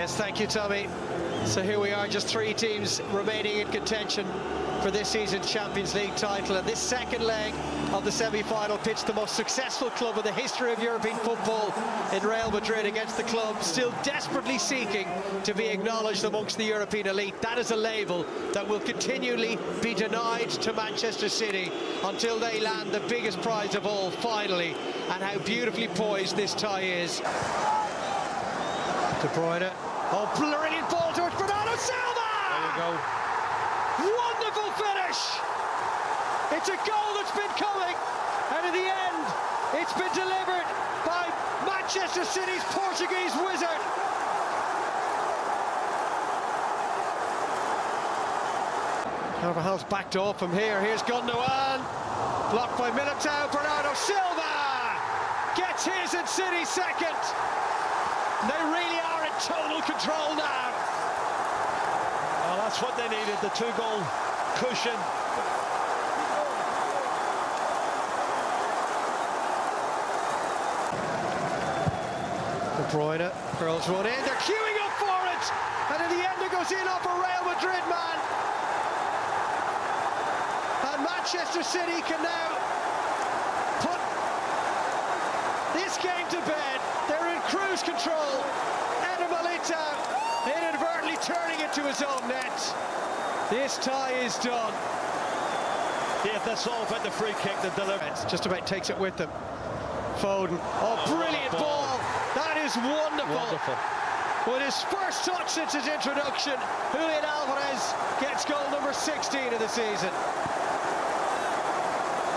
Yes, thank you, Tommy. So here we are, just 3 teams remaining in contention for this season's Champions League title, and this second leg of the semi-final pitched the most successful club in the history of European football in Real Madrid against the club still desperately seeking to be acknowledged amongst the European elite. That is a label that will continually be denied to Manchester City until they land the biggest prize of all, finally. And how beautifully poised this tie is. De Bruyne. Oh, brilliant ball towards Bernardo Silva! There you go. Wonderful finish! It's a goal that's been coming, and in the end, it's been delivered by Manchester City's Portuguese wizard. Carvajal's backed off from here. Here's Gundogan. Blocked by Militao. Bernardo Silva gets his and City second. They really are in total control now. Well, that's what they needed, the 2-goal cushion. De Bruyne curls one in. They're queuing up for it, and in the end it goes in off a Real Madrid man. And Manchester City can now put this game to bed. They're in cruise control. Eder Militao inadvertently turning it to his own net. This tie is done. Yeah, that's all about the free kick, the delivery. Just about takes it with them. Foden. Oh, brilliant ball. That is wonderful. Wonderful. With his first touch since his introduction, Julian Alvarez gets goal number 16 of the season.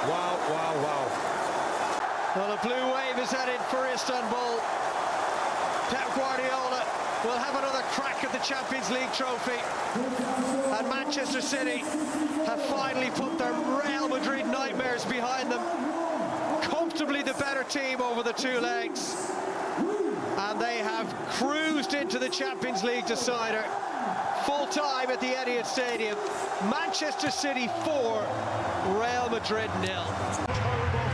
Wow, wow, wow. Well, a blue wave is headed for Istanbul. Pep Guardiola will have another crack at the Champions League trophy. And Manchester City have finally put their Real Madrid nightmares behind them. Comfortably the better team over the 2 legs. And they have cruised into the Champions League decider. Full time at the Etihad Stadium. Manchester City 4, Real Madrid 0.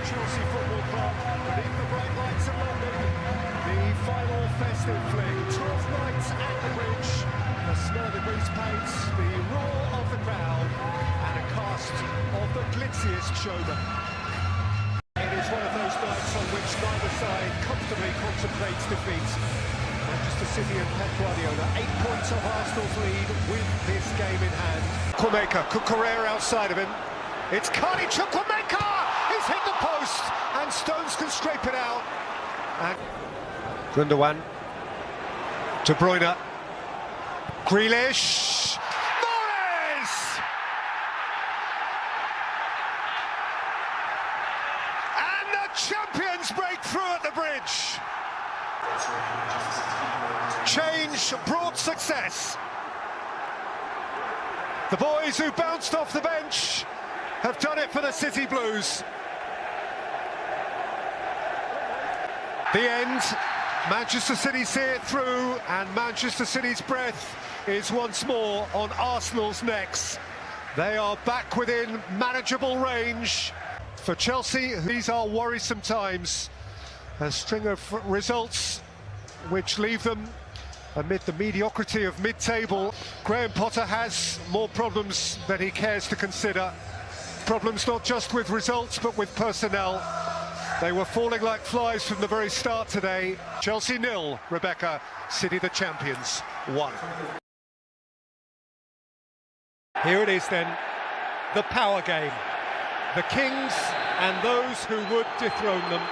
Chelsea Football Club, beneath the bright lights of London, the final festive fling, 12 nights at the bridge, the smell of the grease paint, the roar of the crowd, and a cast of the glitziest showmen. It is one of those nights on which neither side comfortably contemplates defeat. Manchester City and Pep Guardiola, 8 points off Arsenal's lead with this game in hand. Chukwuemeka, Cucurella outside of him. It's Carney Chukwuemeka! He's hit the post, and Stones can scrape it out. And Gundogan, De Bruyne, Grealish, Morris! And the champions break through at the bridge. Change brought success. The boys who bounced off the bench have done it for the City Blues. The end. Manchester City see it through, and Manchester City's breath is once more on Arsenal's necks. They are back within manageable range. For Chelsea, these are worrisome times. A string of results which leave them amid the mediocrity of mid-table. Graham Potter has more problems than he cares to consider. Problems not just with results, but with personnel. They were falling like flies from the very start today. Chelsea 0, Rebecca. City the champions 1. Here it is then, the power game. The Kings and those who would dethrone them.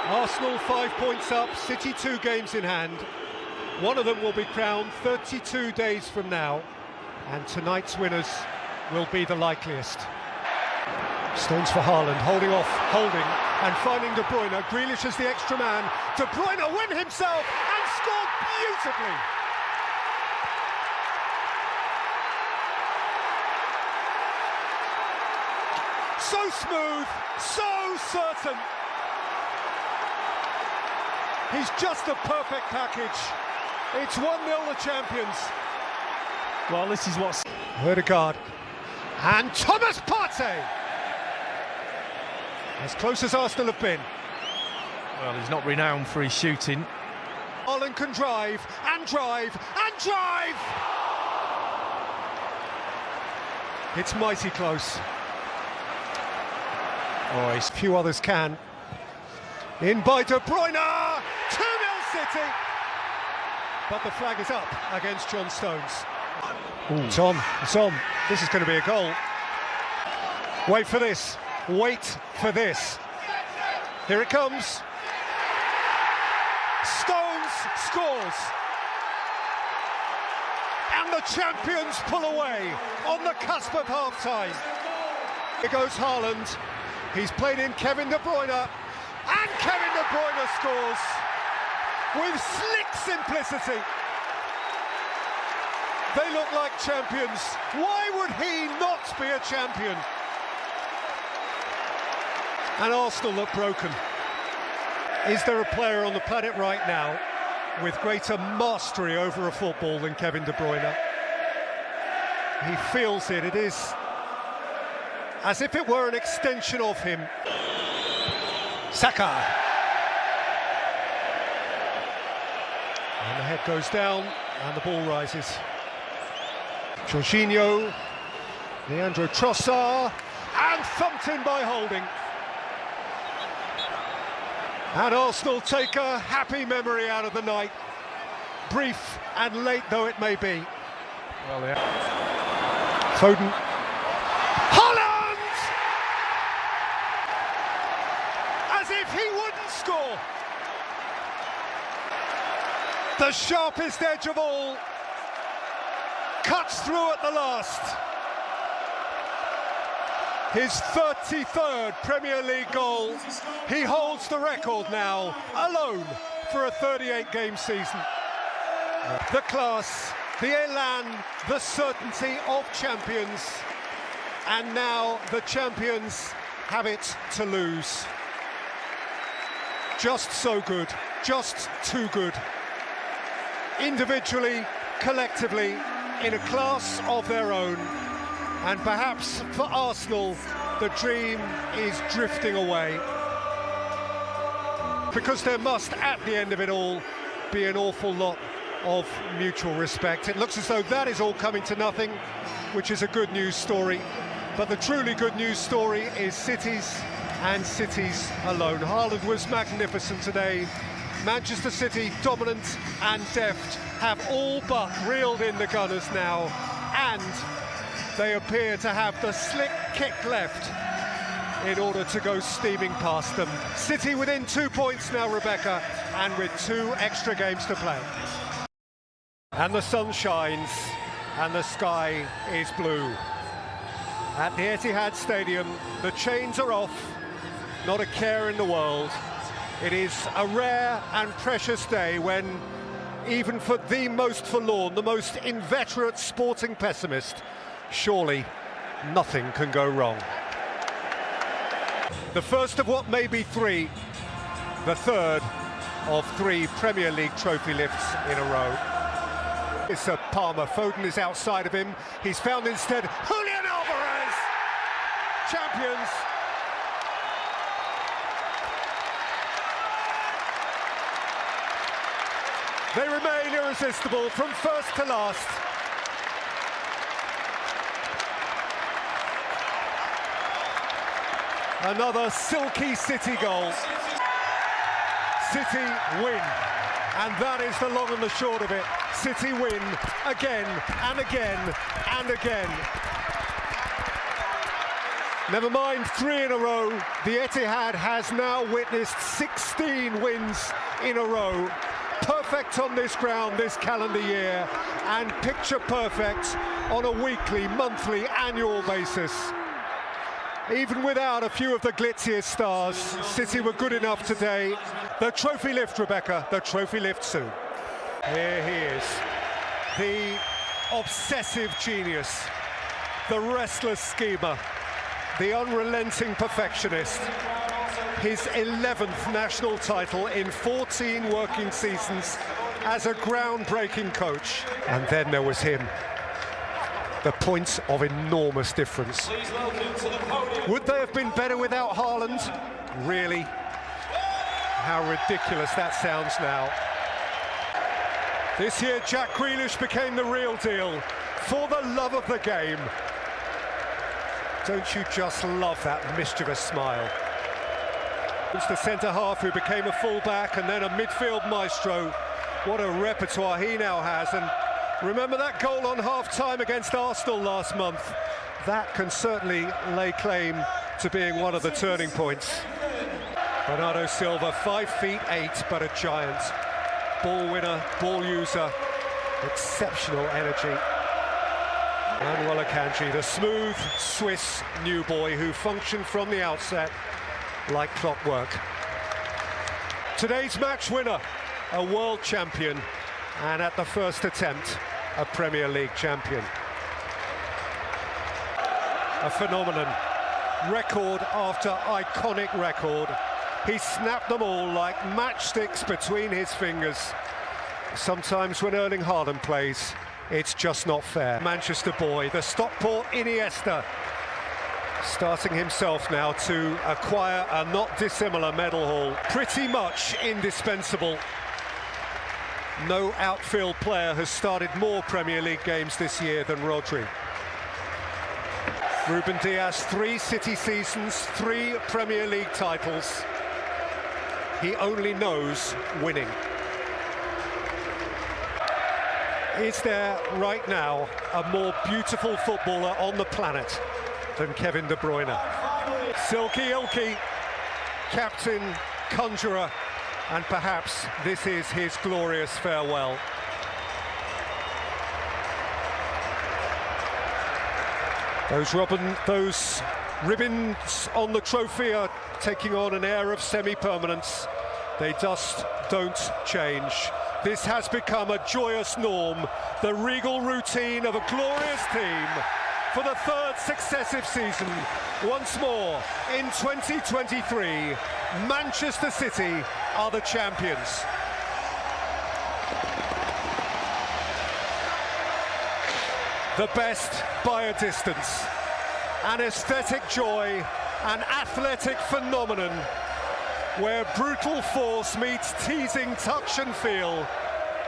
Arsenal 5 points up, City 2 games in hand. One of them will be crowned 32 days from now, and tonight's winners will be the likeliest. Stones for Haaland, holding off, holding, and finding De Bruyne. Grealish is the extra man. De Bruyne win himself and scored beautifully. So smooth, so certain. He's just a perfect package. It's 1-0 the champions. Well, this is what's... Ødegaard and Thomas Partey. As close as Arsenal have been. Well, he's not renowned for his shooting. Haaland can drive, and and drive and drive! It's mighty close. Oh, a few others can. In by De Bruyne! 2-0 City! But the flag is up against John Stones. Ooh. It's on, it's on. This is going to be a goal. Wait for this, wait for this. Here it comes. Stones scores. And the champions pull away on the cusp of half-time. Here goes Haaland. He's played in Kevin De Bruyne. And Kevin De Bruyne scores with slick simplicity. They look like champions. Why would he not be a champion? And Arsenal look broken. Is there a player on the planet right now with greater mastery over a football than Kevin De Bruyne? He feels it. It is as if it were an extension of him. Saka. And the head goes down and the ball rises. Jorginho, Leandro Trossard, and thumped in by Holding. And Arsenal take a happy memory out of the night, brief and late though it may be. Well, yeah. Foden. Haaland! As if he wouldn't score. The sharpest edge of all cuts through at the last. His 33rd Premier League goal. He holds the record now, alone, for a 38-game season. The class, the elan, the certainty of champions. And now the champions have it to lose. Just so good, just too good. Individually, collectively, in a class of their own. And perhaps for Arsenal, the dream is drifting away. Because there must, at the end of it all, be an awful lot of mutual respect. It looks as though that is all coming to nothing, which is a good news story. But the truly good news story is City's and City's alone. Haaland was magnificent today. Manchester City, dominant and deft, have all but reeled in the Gunners now. And they appear to have the slick kick left in order to go steaming past them. City within 2 points now, Rebecca, and with 2 extra games to play. And the sun shines, and the sky is blue. At the Etihad Stadium, the chains are off, not a care in the world. It is a rare and precious day when, even for the most forlorn, the most inveterate sporting pessimist, surely nothing can go wrong. The first of what may be 3, the third of 3 Premier League trophy lifts in a row. It's Palmer. Foden is outside of him. He's found instead Julian Alvarez! Champions! They remain irresistible from first to last. Another silky City goal. City win. And that is the long and the short of it. City win again and again and again. Never mind 3 in a row. The Etihad has now witnessed 16 wins in a row. Perfect on this ground this calendar year, and picture perfect on a weekly, monthly, annual basis. Even without a few of the glitziest stars, City were good enough today. The trophy lift, Rebecca, the trophy lift soon. Here he is, the obsessive genius, the restless schemer, the unrelenting perfectionist. His 11th national title in 14 working seasons as a groundbreaking coach. And then there was him, the points of enormous difference. Would they have been better without Haaland? Really? How ridiculous that sounds now. This year, Jack Grealish became the real deal. For the love of the game. Don't you just love that mischievous smile? It's the centre-half who became a full-back and then a midfield maestro. What a repertoire he now has. And remember that goal on half-time against Arsenal last month? That can certainly lay claim to being one of the turning points. Bernardo Silva, 5'8", but a giant. Ball winner, ball user, exceptional energy. Manuel Akanji, the smooth Swiss new boy who functioned from the outset like clockwork. Today's match winner, a world champion, and at the first attempt, a Premier League champion. A phenomenon, record after iconic record. He snapped them all like matchsticks between his fingers. Sometimes when Erling Haaland plays, it's just not fair. Manchester boy, the Stockport Iniesta, starting himself now to acquire a not dissimilar medal haul. Pretty much indispensable. No outfield player has started more Premier League games this year than Rodri. Ruben Dias, 3 City seasons, 3 Premier League titles. He only knows winning. Is there right now a more beautiful footballer on the planet than Kevin De Bruyne? Silky Ilky, captain, conjurer, and perhaps this is his glorious farewell. Those ribbons on the trophy are taking on an air of semi-permanence. They just don't change. This has become a joyous norm, the regal routine of a glorious team for the 3rd successive season. Once more, in 2023, Manchester City are the champions. The best by a distance. An aesthetic joy, an athletic phenomenon, where brutal force meets teasing touch and feel.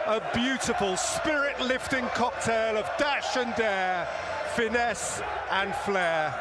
A beautiful, spirit-lifting cocktail of dash and dare, finesse and flair.